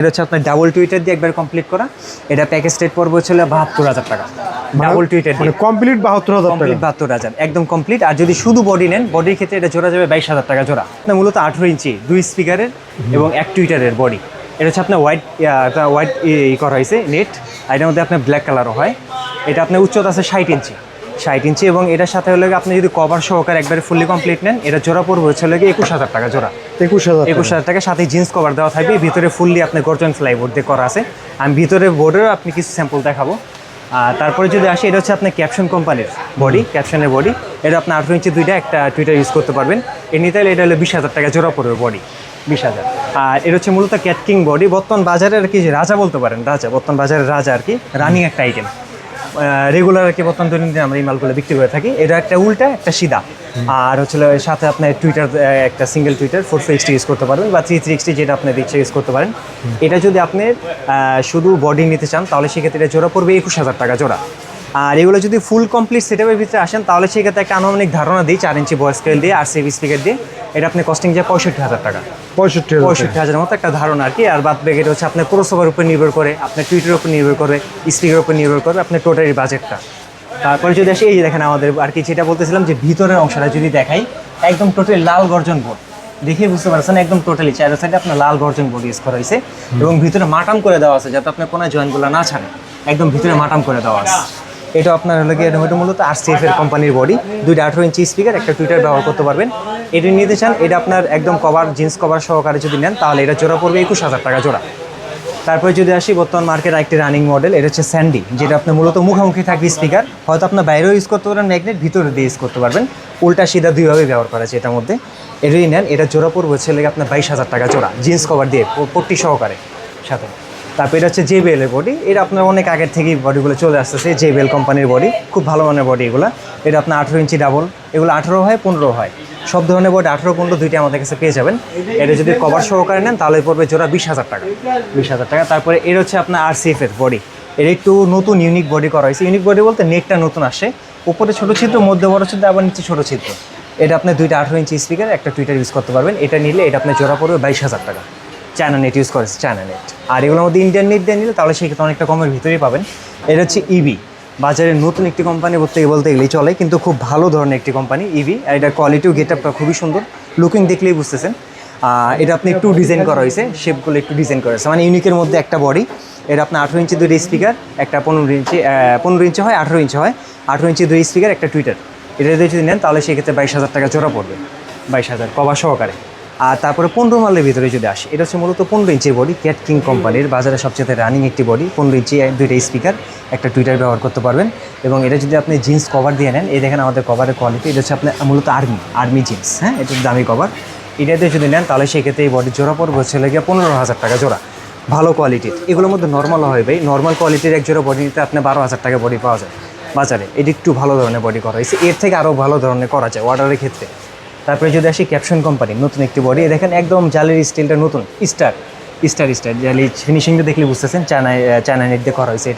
এটা হচ্ছে আপনার ডাবল টুইটার দিয়ে একবার কমপ্লিট করা। এটা প্যাকেজ রেট পড়বে হচ্ছে ৭২,০০০ টাকা। ডাবল টুইটার মানে কমপ্লিট ৭২,০০০ টাকা। কমপ্লিট ৭২,০০০ একদম কমপ্লিট। আর যদি শুধু বডি নেন, বডির ক্ষেত্রে এটা জোড়া যাবে ২২,০০০ টাকা জোড়া। আপনার মূলত ১৮ ইঞ্চি ২ স্পিকারের এবং ১ টুইটারের বডি। এটা হচ্ছে আপনার হোয়াইট করা হয়েছে নেট, আর এটার মধ্যে আপনার ব্ল্যাক কালারও হয়। এটা আপনার উচ্চতা আছে ৬০ ইঞ্চি এবং এটার সাথে হলে আপনি যদি কভার সহকারে একবারে ফুললি কমপ্লিট নেন, এটা জোড়া পড়বে হচ্ছে ২১,০০০ টাকা জোড়া। ২১,০০০ টাকা, সাথে জিন্স কভার দেওয়া থাকবে। ভিতরে ফুললি আপনার গর্জন ফ্লাইবোর্ড দিয়ে করা আছে। আমি ভিতরে বোর্ডেরও আপনি কিছু স্যাম্পল দেখাবো। আর তারপরে যদি আসি, এটা হচ্ছে আপনার ক্যাপশন কোম্পানির বডি, ক্যাপশনের বডি। এটা আপনার ১৮ ইঞ্চি দুইটা একটা টুইটার ইউজ করতে পারবেন। এর নিতে হলে এটা হলো ২০,০০০ টাকা জোড়া পড়বে বডি, ২০,০০০। আর এটা হচ্ছে মূলত ক্যাটকিং বডি, বর্তমান বাজারে আর কি রাজা বলতে পারেন, রাজা, বর্তমান বাজারের রাজা আর কি, রানিং একটা আইটেম। রেগুলার আর কি বর্তমান দৈনন্দিন আমরা এই মালগুলো বিক্রি করে থাকি। এটা একটা উল্টা একটা সিধা, আর হচ্ছে সাথে আপনার টুইটার একটা সিঙ্গেল টুইটার 460 ইউজ করতে পারবেন বা 360 যেটা আপনার ইচ্ছা ইউজ করতে পারেন। এটা যদি আপনি শুধু বডি নিতে চান তাহলে সেক্ষেত্রে এটা জোড়া পড়বে ২১,০০০ টাকা জোড়া। আর এগুলো যদি ফুল কমপ্লিট সেটআপের ভিতরে আসেন তাহলে সেক্ষেত্রে একটা আনুমানিক ধারণা দিই ৪ ইঞ্চি ভয়েস স্কেল দিয়ে আর সিভি স্পিকার দিয়ে এটা আপনি কস্টিং যায় ৬৫,০০০ টাকা। ৬৫,০০০ মতো একটা ধারণা আর কি। আর বাদ ব্যাগ এটা হচ্ছে আপনার ক্রসওভার উপর নির্ভর করে, আপনার টুইটারের উপর নির্ভর করে, স্পিকারের উপর নির্ভর করে আপনার টোটালি বাজেটটা। তারপরে যদি আসি, এই যে দেখেন আমাদের আর কি যেটা বলতেছিলাম যে ভিতরের অংশটা যদি দেখাই, একদম টোটালি লাল গর্জন বোর্ড দেখে বুঝতে পারছেন, একদম টোটালি চার সাইডে আপনার লাল গর্জন বোর্ড ইউজ করা হয়েছে এবং ভিতরে মাটাম করে দেওয়া আছে যাতে আপনার কোনো জয়েন্টগুলো না ছাড়ে, একদম ভিতরে মাটাম করে দেওয়া আছে। এটা আপনার হলো গিয়ে এটা মূলত RCF এর কোম্পানির বডি, দুইটা ১৮ ইঞ্চি স্পিকার, একটা টুইটার ব্যবহার করতে পারবেন। এটা নিতে চান, এটা আপনার একদম কভার জিন্স কভার সহকারে যদি নেন তাহলে এটা জোড়া পড়বে ২১,০০০ টাকা জোড়া। তারপরে যদি আসি বর্তমান মার্কেট একটি রানিং মডেল, এটা হচ্ছে স্যান্ডি, যেটা আপনার মূলত মুখোমুখি থাকবে স্পিকার, হয়তো আপনার বাইরেও ইউজ করতে পারেন ম্যাগনেট, ভিতরে দিয়ে ইউজ করতে পারবেন, উল্টা সিধা দুইভাবে ব্যবহার করা আছে এটার মধ্যে। এটাই নেন, এটা জোড়া পড়বে হচ্ছে আপনার ২২,০০০ টাকা জোড়া, জিন্স কভার দিয়ে পট্টি সহকারে সাথে। তারপর এটা হচ্ছে JBL এর বডি, এটা আপনার অনেক আগের থেকেই বডিগুলো চলে আসতেছে, JBL কোম্পানির বডি, খুব ভালো মানের বডি এগুলো। এটা আপনার ১৮ ইঞ্চি ডাবল, এগুলো ১৮ হয় ১৫ হয়, সব ধরনের বডি ১৮ ১৫ দুইটা আমাদের কাছে পেয়ে যাবেন। এটা যদি কভার সহকারে নেন তাহলে পড়বে জোড়া ২০,০০০ টাকা, ২০,০০০ টাকা। তারপরে এটা হচ্ছে আপনার RCF এর বডি, এটা একটু নতুন ইউনিক বডি করা হয়েছে। ইউনিক বডি বলতে নেকটা নতুন আসে, উপরে ছোটো ছিদ্র, মধ্যে বড় ছিদ্র, আবার নিচে ছোটো ছিদ্র। এটা আপনার দুইটা ১৮ ইঞ্চি স্পিকার, একটা টুইটার ইউজ করতে পারবেন। এটা নিলে এটা আপনার জোড়া পড়বে ২২,০০০ টাকা। চায়না নেট ইউজ করেছে, চায়না নেট। আর এগুলোর মধ্যে ইন্ডিয়ান নেট দিয়ে নিলে তাহলে সেক্ষেত্রে অনেকটা কমের ভিতরেই পাবেন। এটা হচ্ছে ইভি, বাজারের নতুন একটি কোম্পানি বলতে গেলেই চলে, কিন্তু খুব ভালো ধরনের একটি কোম্পানি ইভি। আর এটার কোয়ালিটিও গেট আপটা খুবই সুন্দর, লুকিং দেখলেই বুঝতেছেন। এটা আপনি একটু ডিজাইন করা হয়েছে, শেপগুলো একটু ডিজাইন করা হয়েছে, মানে ইউনিকের মধ্যে একটা বডি। এটা আপনার ১৮ ইঞ্চি 2 স্পিকার, একটা 15 ইঞ্চি হয়, 18 ইঞ্চি হয়, 18 ইঞ্চি 2 স্পিকার, একটা টুইটার। এটা যদি নেন তাহলে সেক্ষেত্রে ২২,০০০ টাকা জোড়া পড়বে, ২২,০০০ কভার সহকারে। আর তারপরে ১৫ মালের ভিতরে যদি আসে, এটা হচ্ছে মূলত ১৫ ইঞ্চির বডি, ক্যাটকিং কোম্পানির বাজারে সবচেয়ে রানিং একটি বডি। ১৫ ইঞ্চি 2টা স্পিকার, একটা টুইটার ব্যবহার করতে পারবেন। এবং এটা যদি আপনি জিন্স কভার দিয়ে নেন, এই দেখেন আমাদের কভারের কোয়ালিটি, এটা হচ্ছে আপনার মূলত আর্মি জিন্স, হ্যাঁ, এটা দামি কভার। এটাতে যদি নেন তাহলে সেক্ষেত্রে এই বডির জোড়া পড়বে হচ্ছে ১৫,০০০ টাকা জোড়া, ভালো কোয়ালিটির। এগুলোর মধ্যে নর্মাল হয় ভাই, নর্মাল কোয়ালিটির এক জোড়া বডি নিতে আপনার ১২,০০০ টাকা বডি পাওয়া যায় বাজারে। এটি একটু ভালো ধরনের বডি করা হয়েছে, এর থেকে আরও ভালো ধরনের করা যায় অর্ডারের ক্ষেত্রে। তারপরে যদি আসি ক্যাপশন কোম্পানি, নতুন একটি বডি, দেখেন একদম জালির স্টিলটা নতুন, স্টার জালি ফিনিশিংটা দেখলে বুঝতেছেন, চায়না নেট দিয়ে করা হয়েছে।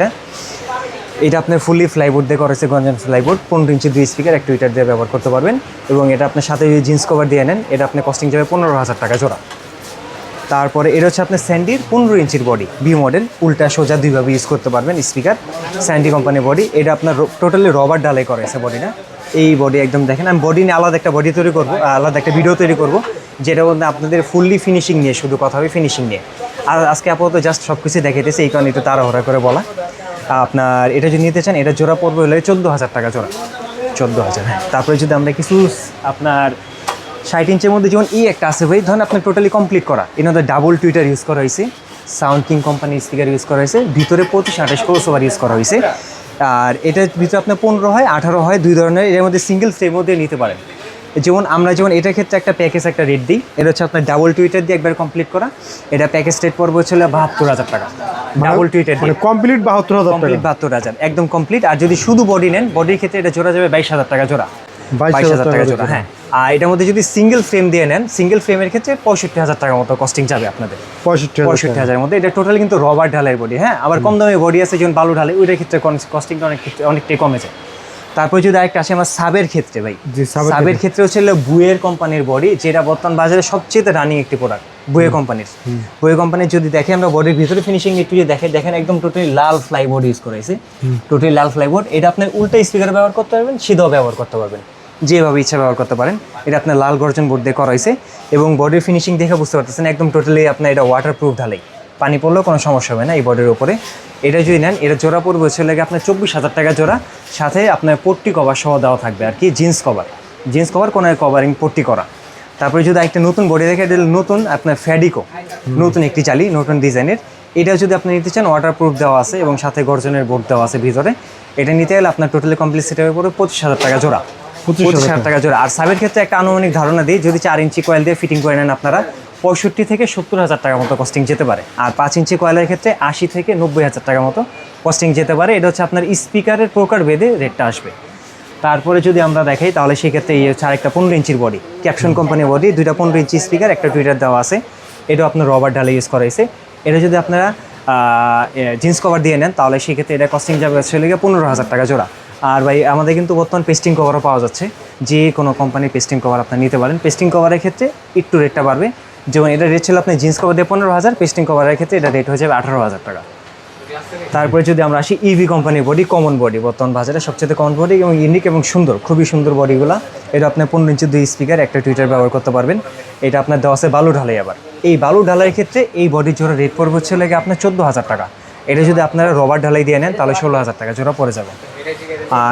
এটা আপনার ফুললি ফ্লাইবোর্ড দিয়ে করা হয়েছে, গঞ্জন ফ্লাইবোর্ড। 15 ইঞ্চি 2 স্পিকার, একটা টুইটার দিয়ে ব্যবহার করতে পারবেন। এবং এটা আপনার সাথে যদি জিন্স কভার দিয়ে নেন, এটা আপনার কস্টিং যাবে ১৫,০০০ টাকা জোড়া। তারপরে এটা হচ্ছে আপনার স্যান্ডির 15 ইঞ্চির বডি, বি মডেল, উল্টা সোজা দুইভাবে ইউজ করতে পারবেন স্পিকার, স্যান্ডি কোম্পানির বডি। এটা আপনার টোটালি রবার ডালাই করা হয়েছে বডিটা। এই বডি একদম দেখেন, আমি বডি নিয়ে আলাদা একটা বডি তৈরি করবো, আলাদা একটা ভিডিও তৈরি করবো, যেটা বলতে আপনাদের ফুললি ফিনিশিং নিয়ে শুধু কথা হবে, ফিনিশিং নিয়ে। আর আজকে আপাতত জাস্ট সব কিছু দেখাইতেছে, এই কারণে একটু তাড়াহুড়া করে বলা। আপনার এটা যদি নিতে চান, এটা জোড়া পড়বে হলে ১৪,০০০ টাকা জোড়া, ১৪,০০০, হ্যাঁ। তারপরে যদি আমরা কিছু আপনার ৬০ ইঞ্চের মধ্যে যেমন একটা আছে ভাই, ধরেন আপনার টোটালি কমপ্লিট করা, এর মধ্যে ডাবল টুইটার ইউজ করা হয়েছে, সাউন্ড কিং কোম্পানির স্পিকার ইউজ করা হয়েছে, ভিতরে ২৫-২৮ ক্রসওভার ইউজ করা হয়েছে। আর এটার ভিতরে আপনার ১৫ হয়, ১৮ হয়, দুই ধরনের। এর মধ্যে সিঙ্গেল ফ্রেম মধ্যে নিতে পারেন। যেমন আমরা এটার ক্ষেত্রে একটা প্যাকেজ একটা রেট দিই, এটা হচ্ছে আপনার ডাবল টুইটার দিয়ে একবার কমপ্লিট করা। এটা প্যাকেজ রেট পড়বে হচ্ছে ৭২,০০০ টাকা, ডাবল টুইটার দিয়ে কমপ্লিট ৭২,০০০, একদম কমপ্লিট। আর যদি শুধু বডি নেন, বডির ক্ষেত্রে এটা জোড়া যাবে ২২,০০০ টাকা জোড়া, ২২,০০০ টাকা জোড়া, হ্যাঁ। আর এটার মধ্যে যদি সিঙ্গেল ফ্রেম দিয়ে নেন, সিঙ্গেল ফ্রেমের ক্ষেত্রে ৬৫,০০০ টাকার মতো কস্টিং যাবে আপনাদের, ৬৫,০০০ মধ্যে। এটা টোটালি কিন্তু রবার ঢালের বডি, হ্যাঁ। আবার কম দামে বডি আছে যেমন বালু ঢালে, ওইটার ক্ষেত্রে কস্টিংটা অনেকটাই কমে যায়। তারপর যদি আরেকটা আসে আমার সাবের ক্ষেত্রে ভাই, জি, সাবের ক্ষেত্রে হচ্ছে বুয়ের কোম্পানির বডি, যেটা বর্তমান বাজারে সবচেয়ে রানিং একটি প্রোডাক্ট বুয়ে কোম্পানির। বুয়ে কোম্পানির যদি দেখে আমরা বডির ভিতরে ফিনিশিং একটু যদি দেখেন একদম টোটালি লাল ফ্লাইবোর্ড ইউজ করেছে, টোটালি লাল ফ্লাইবোর্ড। এটা আপনার উল্টা স্পিকার ব্যবহার করতে পারবেন, সিধাও ব্যবহার করতে পারবেন, যেভাবে ইচ্ছা ব্যবহার করতে পারেন। এটা আপনার লাল গর্জন বোর্ড দিয়ে করা হয়েছে এবং বডির ফিনিশিং দেখে বুঝতে পারতেছেন একদম টোটালি আপনার এটা ওয়াটার প্রুফ ঢালাই, পানি পড়লেও কোনো সমস্যা হবে না এই বডির উপরে। এটা যদি নেন এটা জোড়া পড়বে হচ্ছে লাগে আপনার 24,000 টাকা জোড়া, সাথে আপনার পট্টি কভার সহ দেওয়া থাকবে আর কি, জিন্স কভার কোনো কভারিং পট্টি করা। তারপরে যদি একটা নতুন বডি দেখে, এটা নতুন আপনার ফ্যাডিকো, নতুন একটি চালি, নতুন ডিজাইনের। এটা যদি আপনি নিতে চান ওয়াটার প্রুফ দেওয়া আছে এবং সাথে গর্জনের বোর্ড দেওয়া আছে ভিতরে। এটা নিতে গেলে আপনার টোটালি কমপ্লিট সেট হয়ে পড়বে 25,000 টাকা জোড়া, 25,000 টাকা জোড়া। আর সাবের ক্ষেত্রে একটা আনুমানিক ধারণা দিই, যদি 4 ইঞ্চি কয়েল দিয়ে ফিটিং করে নেন আপনারা 65 থেকে 70,000 টাকা মতো কস্টিং যেতে পারে। আর 5 ইঞ্চি কয়েলের ক্ষেত্রে 80 থেকে 90,000 টাকা মতো কস্টিং যেতে পারে। এটা হচ্ছে আপনার স্পিকারের প্রকার ভেদে রেটটা আসবে। তারপরে যদি আমরা দেখাই তাহলে সেক্ষেত্রে এই হচ্ছে আরেকটা 15 ইঞ্চির বডি, ক্যাপশন কোম্পানির বডি, দুইটা 15 ইঞ্চি স্পিকার, একটা টুইটার দেওয়া আছে। এটা আপনার রবার ঢালাই ইউজ করা হয়েছে। এটা যদি আপনারা জিন্স কভার দিয়ে নেন তাহলে সেক্ষেত্রে এটা কস্টিং যাবে হচ্ছে 15,000 টাকা জোড়া। আর ভাই আমাদের কিন্তু বর্তমান পেস্টিং কভারও পাওয়া যাচ্ছে, যে কোনো কোম্পানির পেস্টিং কভার আপনি নিতে পারেন। পেস্টিং কভারের ক্ষেত্রে একটু রেটটা বাড়বে, যেমন এটা রেট ছিল আপনি জিন্স কভার দিয়ে 15,000, পেস্টিং কভারের ক্ষেত্রে এটা রেট হয়ে যাবে 18,000 টাকা। তারপরে যদি আমরা আসি ইভি কোম্পানির বডি, কমন বডি, বর্তমান বাজারে সবচেয়ে কমন বডি এবং ইউনিক এবং সুন্দর, খুবই সুন্দর বডিগুলো। এটা আপনার 15 ইঞ্চি 2 স্পিকার, একটা টুইটার ব্যবহার করতে পারবেন। এটা আপনার দেওয়া আছে বালু ঢালাই। আবার এই বালু ঢালাইয়ের ক্ষেত্রে এই বডির জোড়া রেট পড়বে হচ্ছে লাগে আপনার 14,000 টাকা। এটা যদি আপনারা রবার ঢালাই দিয়ে নেন তাহলে 16,000 টাকা জোড়া পড়ে যাবে।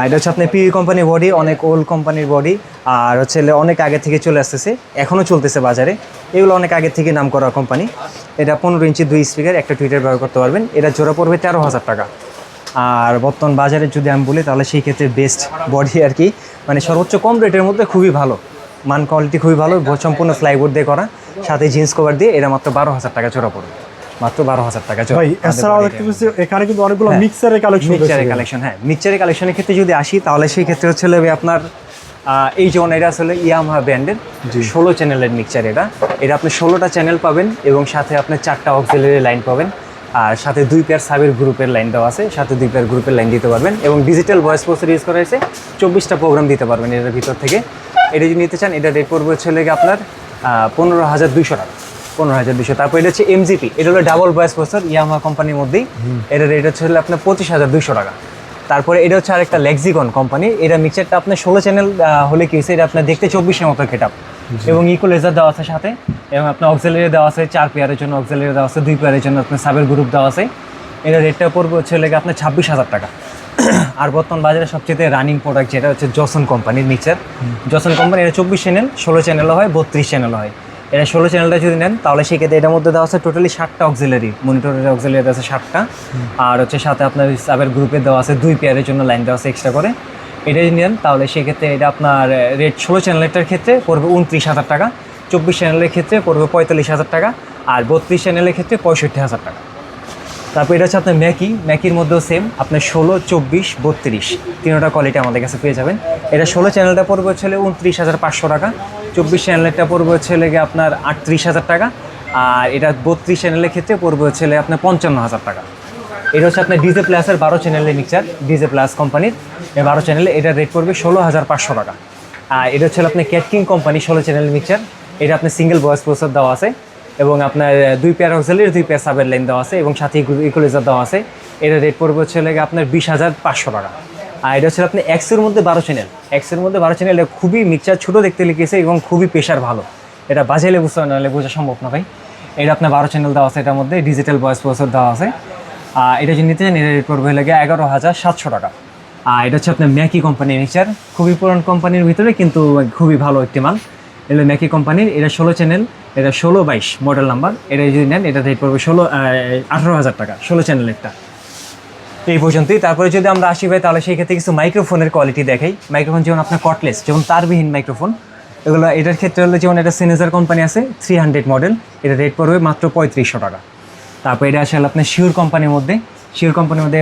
এটা হচ্ছে আপনার পিভি কোম্পানির বডি, অনেক ওল্ড কোম্পানির বডি, আর হচ্ছে অনেক আগে থেকে চলে আসতেছে, এখনও চলতেছে বাজারে। এগুলো অনেক আগে থেকে নাম করা কোম্পানি। এটা 15 ইঞ্চি 2 স্পিকার, একটা টুইটার ব্যবহার করতে পারবেন। এটা জোড়া পড়বে 13,000 টাকা। আর বর্তমান বাজারে যদি আমি বলি তাহলে সেই ক্ষেত্রে বেস্ট বডি আর কি, মানে সর্বোচ্চ কম রেটের মধ্যে খুবই ভালো মান, কোয়ালিটি খুবই ভালো, সম্পূর্ণ ফ্লাইবোর্ড দিয়ে করা, সাথে জিন্স কভার দিয়ে। এটা মাত্র 12,000 টাকা জোড়া পড়বে, মাত্র 12,000 টাকা জোড়া। ভাই এছাড়াও দেখতে পাচ্ছি এখানে কিন্তু অনেকগুলো মিক্সারের কালেকশন, হ্যাঁ মিক্সারের কালেকশনের ক্ষেত্রে যদি আসি তাহলে সেই ক্ষেত্রে হচ্ছে আপনার এই যেমন এটা আসলে ইয়ামাহা ব্র্যান্ডের 16 চ্যানেলের মিক্সার। এটা আপনি 16টা চ্যানেল পাবেন এবং সাথে আপনি 4টা অক্সিলারি লাইন পাবেন, আর সাথে 2 পেয়ার সাবের গ্রুপের লাইন দেওয়া আছে, সাথে 2 পেয়ার গ্রুপের লাইন দিতে পারবেন এবং ডিজিটাল ভয়েস প্রসেসর ইউজ করা হয়েছে। 24টা প্রোগ্রাম দিতে পারবেন এটার ভিতর থেকে। এটা যদি নিতে চান এটা রেট পড়বে হচ্ছে আপনার 15,200 টাকা, 15,200। তারপর এটা হচ্ছে এমজিপি, এটা হলো ডাবল ভয়েস প্রসেসর ইয়ামাহা কোম্পানির মধ্যেই। এটা রেট হচ্ছে আপনার 25,200 টাকা। তারপরে এটা হচ্ছে আরেকটা লেক্সিকন কোম্পানি। এটা মিক্সারটা আপনার 16 চ্যানেল হলে কি হয়েছে, এটা আপনার দেখতে 24-এর মতো গেটআপ এবং ইকুয়ালাইজার দেওয়া আছে সাথে, এবং আপনার অক্সিলারি দেওয়া আছে 4 পেয়ারের জন্য, অক্সিলারি দেওয়া আছে 2 পেয়ারের জন্য, আপনার সাবের গ্রুপ দেওয়া আছে। এটা রেটটা পড়বে হচ্ছে আপনার 26,000 টাকা। আর বর্তমান বাজারে সবচেয়ে রানিং প্রোডাক্ট যেটা হচ্ছে জসন কোম্পানির মিক্সার। জসন কোম্পানি এটা 24 চ্যানেল, 16 চ্যানেলও হয়, 32 চ্যানেলও হয়। এটা 16 চ্যানেলটা যদি নেন তাহলে সেক্ষেত্রে এটার মধ্যে দেওয়া আছে টোটালি 7টা অক্সিলারি, মনিটরের অক্সিলারি আছে 7টা, আর হচ্ছে সাথে আপনার সাবের গ্রুপে দেওয়া আছে 2 পেয়ারের জন্য লাইন দেওয়া আছে এক্সট্রা করে। এটা যদি নেন তাহলে সেক্ষেত্রে এটা আপনার রেট 16 চ্যানেলটার ক্ষেত্রে পড়বে 29,000 টাকা, 24 চ্যানেলের ক্ষেত্রে পড়বে 45,000 টাকা, আর 32 চ্যানেলের ক্ষেত্রে 65,000 টাকা। তারপর এটা হচ্ছে আপনার ম্যাকির মধ্যেও সেম, আপনার 16, 24, 32 তিনটা কোয়ালিটি আমাদের কাছে পেয়ে যাবেন। এটা 16 চ্যানেলটা পড়বে হচ্ছে 29,500 টাকা, 24 চ্যানেলটা পড়বে হচ্ছে আপনার 38,000 টাকা, আর এটা 32 চ্যানেলের ক্ষেত্রে পড়বে হচ্ছে আপনার 55,000 টাকা। এটা হচ্ছে আপনার ডিজে প্লাসের 12 চ্যানেলের মিক্সার, ডিজে প্লাস কোম্পানির 12 চ্যানেলে। এটার রেট পড়বে 16,500 টাকা। আর এটা হচ্ছে আপনার ক্যাটকিং কোম্পানি 16 চ্যানেলের মিক্সার। এটা আপনার সিঙ্গেল ভয়েস প্রসেসর দেওয়া আছে এবং আপনার 2 পেয়ার অক্সিলারি, 2 পেয়ার সাবের লাইন দেওয়া আছে এবং সাথে ইকুয়ালাইজার দেওয়া আছে। এটা রেট পড়বে হচ্ছে আপনার 20,500 টাকা। আর এটা হচ্ছে আপনি এক্সের মধ্যে 12 চ্যানেল, এক্সের মধ্যে 12 চ্যানেল। খুবই মিক্সার ছোটো দেখতে লিখেছে এবং খুবই প্রেশার ভালো। এটা বাজাইলে বুঝতে নাহলে বোঝা সম্ভব না ভাই। এটা আপনার 12 চ্যানেল দেওয়া আছে, এটার মধ্যে ডিজিটাল ভয়েস প্রসেসর দেওয়া আছে। এটা যদি নিতে চান এটা রেট পড়বে 11,700 টাকা। আর এটা হচ্ছে আপনার ম্যাকি কোম্পানির মিক্সার, খুবই পুরান কোম্পানির ভিতরে কিন্তু খুবই ভালো একটি মাল। এটা ম্যাকি কোম্পানির, এটা 16 চ্যানেল, এটা 16/22 মডেল নাম্বার। এটা যদি নেন এটা রেট পড়বে 18,000 টাকা, 16 চ্যানেলেরটা। এই পর্যন্তই। তারপরে যদি আমরা আসি ভাই তাহলে সেই ক্ষেত্রে কিছু মাইক্রোফোনের কোয়ালিটি দেখাই। মাইক্রোফোন যেমন আপনার কটলেস, যেমন তারবিহীন মাইক্রোফোন, এগুলো এটার ক্ষেত্রে হলে যেমন এটা সিনেজার কোম্পানি আছে 300 মডেল, এটা রেট পড়বে মাত্র 3500 টাকা। তারপর এটা আসলে আপনার শিওর কোম্পানির মধ্যে,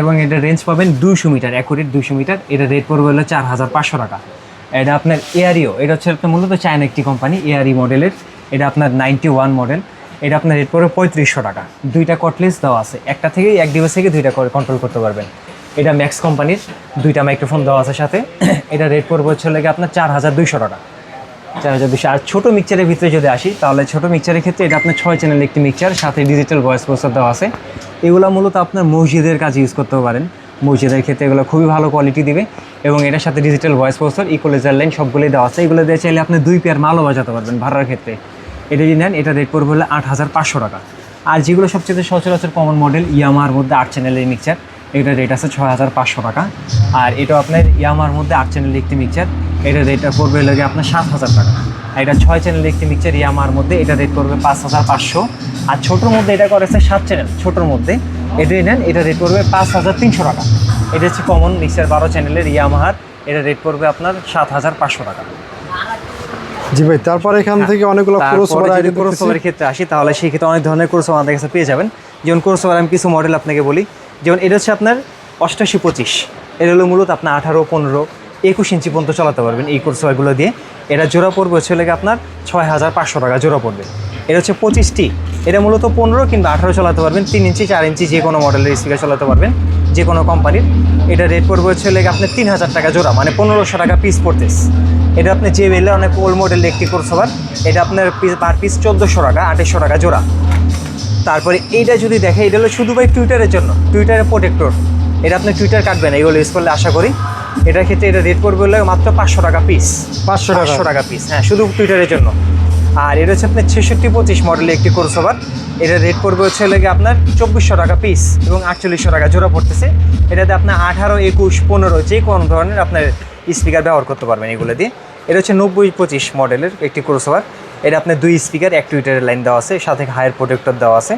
এবং এটা রেঞ্জ পাবেন 200 মিটার, অ্যাকুরেট 200 মিটার। এটা রেট পড়বে হলো 4,500 টাকা। এটা আপনার এয়ারিও, এটা হচ্ছে আপনার মূলত চায়না একটি কোম্পানি, এয়ারি মডেলের। এটা আপনার 91 মডেল, এটা আপনার রেট পড়বে 3500 টাকা। 2টা কটলেস দেওয়া আছে, একটা থেকে এক ডিভাইস থেকে 2টা কন্ট্রোল করতে পারবেন। এটা ম্যাক্স কোম্পানির 2টা মাইক্রোফোন দেওয়া আছে সাথে। এটা রেট পড়বে হচ্ছে লাগে আপনার 4200 টাকা, 4200। আর ছোটো মিক্সচারের ভিতরে যদি আসি তাহলে ছোটো মিক্সচারের ক্ষেত্রে এটা আপনার 6 চ্যানেল একটি মিক্সচার, সাথে ডিজিটাল ভয়েস প্রসেসর দেওয়া আছে। এগুলো মূলত আপনার মসজিদের কাজে ইউজ করতে পারেন, মসজিদের ক্ষেত্রে এগুলো খুবই ভালো কোয়ালিটি দিবে। এবং এটার সাথে digital voice processor, equaliser line সবগুলোই দেওয়া আছে। এগুলো দিয়ে চাইলে আপনি 2 পেয়ার মালও বাজাতে পারবেন ভাড়ার ক্ষেত্রে। এটা যদি নেন এটা রেট পড়বে হলে 8500 টাকা। আর যেগুলো সবচেয়ে সচরাচর কমন মডেল ইয়ামার মধ্যে 8 চ্যানেলের মিক্সচার, এটার রেট আছে 6500 টাকা। আর এটা আপনার ইয়ামার মধ্যে 8 চ্যানেলের একটি মিক্সচার, এটার রেটটা পড়বে লাগে আপনার 7000 টাকা। আর এটা 6 চ্যানেলের একটি মিক্সচার ইয়ামার মধ্যে, এটা রেট পড়বে 5500। আর ছোটোর মধ্যে এটা করেছে 7 চ্যানেল, ছোটোর মধ্যে এটাই নেন এটা রেট পড়বে 5300 টাকা। এটা হচ্ছে কমন মিক্সচার 12 চ্যানেলের ইয়ামাহার, এটা রেট পড়বে আপনার 7500 টাকা। জি ভাই, তারপর এখান থেকে অনেকগুলো ক্রসওভারের ক্ষেত্রে আসি তাহলে সেই ক্ষেত্রে অনেক ধরনের ক্রসওভার আমাদের কাছে পেয়ে যাবেন। যেমন ক্রসওভার আমি কিছু মডেল আপনাকে বলি, যেমন এটা হচ্ছে আপনার 8825, এটা হলো মূলত আপনার 18, 15, 21 ইঞ্চি পর্যন্ত চালাতে পারবেন এই ক্রসওভারগুলো দিয়ে। এটা জোড়া পড়বে হচ্ছে লাগে আপনার 6500 টাকা জোড়া পড়বে। এটা হচ্ছে 25টি, এটা মূলত 15 কিংবা 18 চালাতে পারবেন, 3 ইঞ্চি 4 ইঞ্চি যে কোনো মডেলের স্পিকার চালাতে পারবেন যে কোনো কোম্পানির। এটা রেট পড়বে হচ্ছে লাগে আপনার 3000 টাকা জোড়া, মানে 1500 টাকা পিস পড়তেছে। এটা আপনি যে বেলে অনেক ওল্ড মডেল একটি ক্রসওভার, এটা আপনার পার পিস 1400 টাকা, 2800 টাকা জোড়া। তারপরে এইটা যদি দেখে, এটা হলো শুধু ভাই টুইটারের জন্য, টুইটারের প্রোটেক্টর। এটা আপনি টুইটার কাটবেন এগুলো ইউজ করলে আশা করি। এটার ক্ষেত্রে এটা রেট পড়বে হলে মাত্র 500 টাকা পিস, 500 টাকা পিস, হ্যাঁ, শুধু টুইটারের জন্য। আর এটা হচ্ছে আপনার 6625 মডেলের একটি ক্রসওভার, এটা রেট পড়বে হচ্ছে লাগে আপনার 2400 টাকা পিস এবং 4800 টাকা জোড়া পড়তেছে। এটাতে আপনার 18, 21, 15 যে কোনো ধরনের আপনার স্পিকার ব্যবহার করতে পারবেন এগুলো দিয়ে। এটা হচ্ছে 9025 মডেলের একটি ক্রসওভার, এটা আপনার 2 স্পিকার, 1 টুইটারের লাইন দেওয়া আছে, সাথে হায়ার প্রোটেক্টর দেওয়া আছে।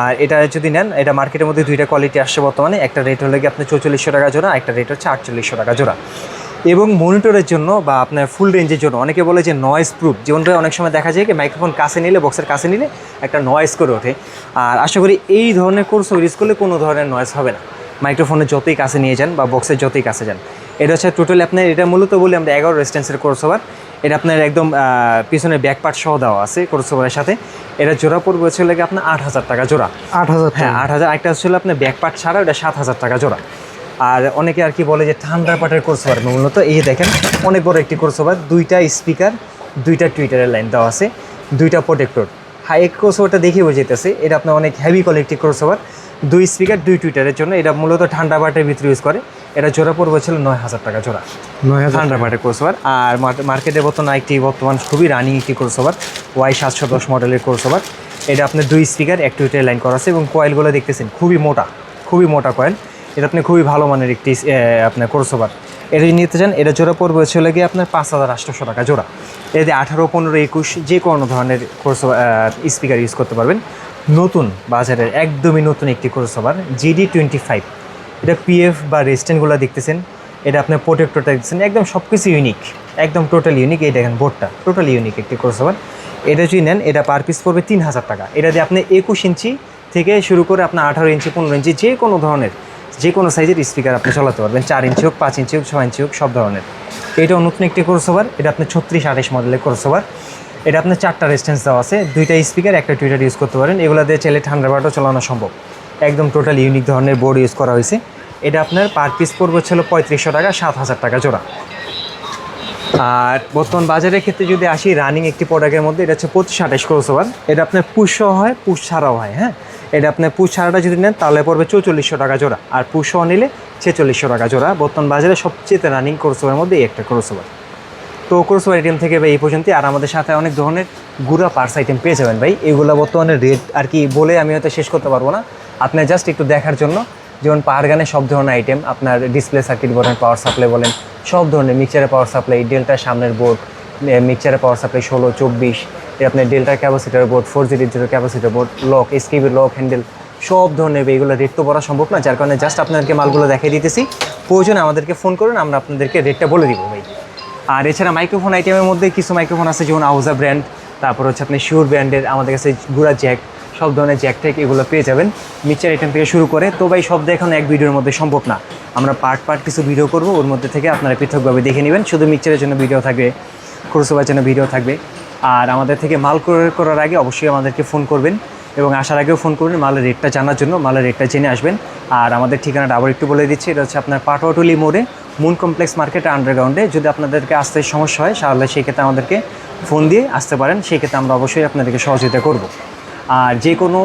আর এটা যদি নেন, এটা মার্কেটের মধ্যে 2টা কোয়ালিটি আসছে বর্তমানে, একটা রেট হলে গিয়ে আপনার 4400 টাকা জোড়া, একটা রেট হচ্ছে 4800 টাকা জোড়া। এবং মনিটরের জন্য বা আপনার ফুল রেঞ্জের জন্য অনেকে বলে যে নয়েজ প্রুফ, যেমনটা অনেক সময় দেখা যায় কি মাইক্রোফোন কাছে নিলে, বক্সের কাছে নিলে একটা নয়েজ করে ওঠে। আর আশা করি এই ধরনের কোর্স ইউজ করলে কোনো ধরনের নয়েজ হবে না, মাইক্রোফোনের যতই কাছে নিয়ে যান বা বক্সের যতই কাছে যান। এটা হচ্ছে টোটালি আপনার, এটা মূলত বলি আমরা 11 রেজিস্ট্যান্সের ক্রসওভার। এটা আপনার একদম পিছনের ব্যাক পার্ট সহ দেওয়া আছে ক্রসওভারের সাথে। এটা জোড়া পড়বে হচ্ছে লাগে আপনার 8000 টাকা জোড়া। 8000? হ্যাঁ, 8000। একটা হচ্ছে আপনার ব্যাক পার্ট ছাড়া ওটা 7000 টাকা জোড়া। আর অনেকে আর কি বলে যে ঠান্ডার পার্টের ক্রসওভার, মূলত এই যে দেখেন অনেক বড় একটি ক্রসওভার, 2টা স্পিকার, 2টা টুইটারের লাইন দেওয়া আছে, 2টা প্রোটেক্টর। হাই ক্রসওভারটা দেখে বোঝাইতেছে এটা আপনার অনেক হেভি কোয়ালিটি ক্রসওভার, 2 স্পিকার 2 টুইটারের জন্য। এটা মূলত ঠান্ডা পার্টের ভিতরে ইউজ করে। এটা জোড়া পড়বে ছিল 9000 টাকা জোড়া, 9000 ঠান্ডা পার্টের ক্রসওভার। আর মার্কেটে বর্তমান খুবই রানিং একটি ক্রসওভার, Y710 মডেলের ক্রসওভার। এটা আপনার 2 স্পিকার, 1 টুইটারের লাইন করা আছে এবং কয়েলগুলো দেখতেছেন খুবই মোটা কয়েল। এটা আপনি খুবই ভালো মানের একটি আপনার ক্রসওভার। এটা যদি নিতে চান, এটা জোড়া পড়বে হচ্ছে লাগে আপনার 5800 টাকা জোড়া। এতে 18, 15, 21 যে কোনো ধরনের ক্রসওভার স্পিকার ইউজ করতে পারবেন। নতুন বাজারের একদমই নতুন একটি ক্রসওভার GD25। এটা পিএফ বা রেস্টেন্টগুলো দেখতেছেন, এটা আপনার প্রোটেক্টরটা দেখতেছেন, একদম সব কিছু ইউনিক, একদম টোটাল ইউনিক। এই দেখেন বোর্ডটা টোটালি ইউনিক একটি ক্রসওভার। এটা যদি নেন, এটা পার পিস পড়বে 3000 টাকা। এটা দিয়ে আপনি 21 ইঞ্চি থেকে শুরু করে আপনার 18 ইঞ্চি, 15 ইঞ্চি যে কোনো ধরনের, যে কোনো সাইজের স্পিকার আপনি চালাতে পারবেন, 4 ইঞ্চি হোক, 5 ইঞ্চি হোক, 6 ইঞ্চি হোক, সব ধরনের। এটাও নতুন একটি ক্রসওভার, এটা আপনার 3628 মডেলের ক্রসওভার। এটা আপনার 4টা রেজিস্ট্যান্স দেওয়া আছে, 2টা স্পিকার, 1টা টুইটার ইউজ করতে পারেন। এগুলো দিয়ে চাইলে থান্ডারবার্ডও চালানো সম্ভব। একদম টোটাল ইউনিক ধরনের বোর্ড ইউজ করা হয়েছে। এটা আপনার পার পিস পড়বে ছিল 3500 টাকা, 7000 টাকা জোড়া। আর বর্তমান বাজারের ক্ষেত্রে যদি আসি, রানিং একটি প্রোডাক্টের মধ্যে এটা হচ্ছে 2528 ক্রসওভার। এটা আপনার পুশও হয়, পুশ ছাড়াও হয়। হ্যাঁ, এটা আপনার পুশ ছাড়াটা যদি নেন তাহলে পড়বে 4400 টাকা জোড়া, আর পুশও নিলে 4600 টাকা জোড়া। বর্তমান বাজারে সবচেয়ে রানিং ক্রসওভারের মধ্যে এই একটা ক্রসওভার। তো ক্রসওভার আইটেম থেকে ভাই এই পর্যন্তই। আর আমাদের সাথে অনেক ধরনের গুড়া পার্টস আইটেম পেয়ে যাবেন ভাই। এগুলো বর্তমানে রেট আর কি বলে আমি হয়তো শেষ করতে পারবো না, আপনার জাস্ট একটু দেখার জন্য। যেমন পাওয়ার গানের সব ধরনের আইটেম, আপনার ডিসপ্লে সার্কিট বলেন, পাওয়ার সাপ্লাই বলেন, সব ধরনের মিক্সারের পাওয়ার সাপ্লাই, ডেল্টার সামনের বোর্ড, মিক্সারের পাওয়ার সাপ্লাই 16, 24, আপনার ডেল্টার capacitor board, 4G capacitor board, lock, SKB lock handle, সব ধরনের এইগুলো রেট তো বলা সম্ভব না, যার কারণে জাস্ট আপনাদেরকে মালগুলো দেখিয়ে দিতেছি। প্রয়োজনে আমাদেরকে ফোন করুন, আমরা আপনাদেরকে রেটটা বলে দিব ভাই। আর এছাড়া মাইক্রোফোন আইটেমের মধ্যে কিছু মাইক্রোফোন আছে, যেমন আউজা ব্র্যান্ড, তারপর হচ্ছে আপনি শিওর ব্র্যান্ডের আমাদের কাছে গুড়া জ্যাক, সব ধরনের জ্যাক ট্যাক এগুলো পেয়ে যাবেন মিক্সচার আইটেম থেকে শুরু করে। তো ভাই সব দেখানো এক ভিডিওর মধ্যে সম্ভব না, আমরা পার্ট কিছু ভিডিও করব, ওর মধ্যে থেকে আপনারা পৃথকভাবে দেখে নেবেন। শুধু মিক্সচারের জন্য ভিডিও থাকবে, ক্রসওভারের জন্য ভিডিও থাকবে। আর আমাদের থেকে মাল ক্রয় করার আগে অবশ্যই আমাদেরকে ফোন করবেন এবং আসার আগেও ফোন করবেন, মালের রেটটা জানার জন্য। মালের রেটটা জেনে আসবেন, আর আমাদের ঠিকানাটা আবার একটু বলে দিচ্ছি, এটা হচ্ছে আপনার পাটোয়াটুলি মোড়ে মুন কমপ্লেক্স মার্কেট আন্ডারগ্রাউন্ডে। যদি আপনাদেরকে আসতে সমস্যা হয় তাহলে সেই ক্ষেত্রে আমাদেরকে ফোন দিয়ে আসতে পারেন, সেই ক্ষেত্রে আমরা অবশ্যই আপনাদেরকে সহযোগিতা করব। আর যে কোনো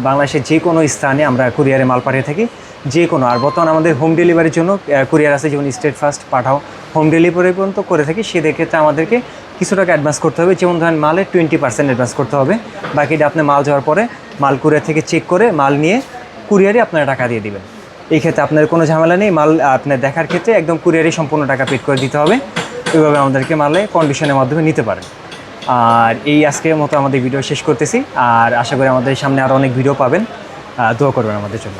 বাংলাদেশের যে কোনো স্থানে আমরা কুরিয়ারে মাল পাঠিয়ে থাকি, যে কোনো। আর বর্তমানে আমাদের হোম ডেলিভারির জন্য কুরিয়ার আছে, যেমন স্টেট ফার্স্ট পাঠাও হোম ডেলিভারি পর্যন্ত করে থাকি। সেক্ষেত্রে আমাদেরকে কিছু টাকা অ্যাডভান্স করতে হবে, যেমন ধরেন মালের 20% অ্যাডভান্স করতে হবে। বাকিটা আপনি মাল যাওয়ার পরে মাল কুরিয়ার থেকে চেক করে মাল নিয়ে কুরিয়ারে আপনারা টাকা দিয়ে দিবেন। এই ক্ষেত্রে আপনার কোনো ঝামেলা নেই, মাল আপনার দেখার ক্ষেত্রে একদম কুরিয়ারে সম্পূর্ণ টাকা পেড করে দিতে হবে। এইভাবে আমাদেরকে মালে কন্ডিশনের মাধ্যমে নিতে পারেন। আর এই আজকের মতো আমাদের ভিডিও শেষ করতেছি, আর আশা করি আমাদের সামনে আরও অনেক ভিডিও পাবেন। দোয়া করবেন আমাদের জন্য।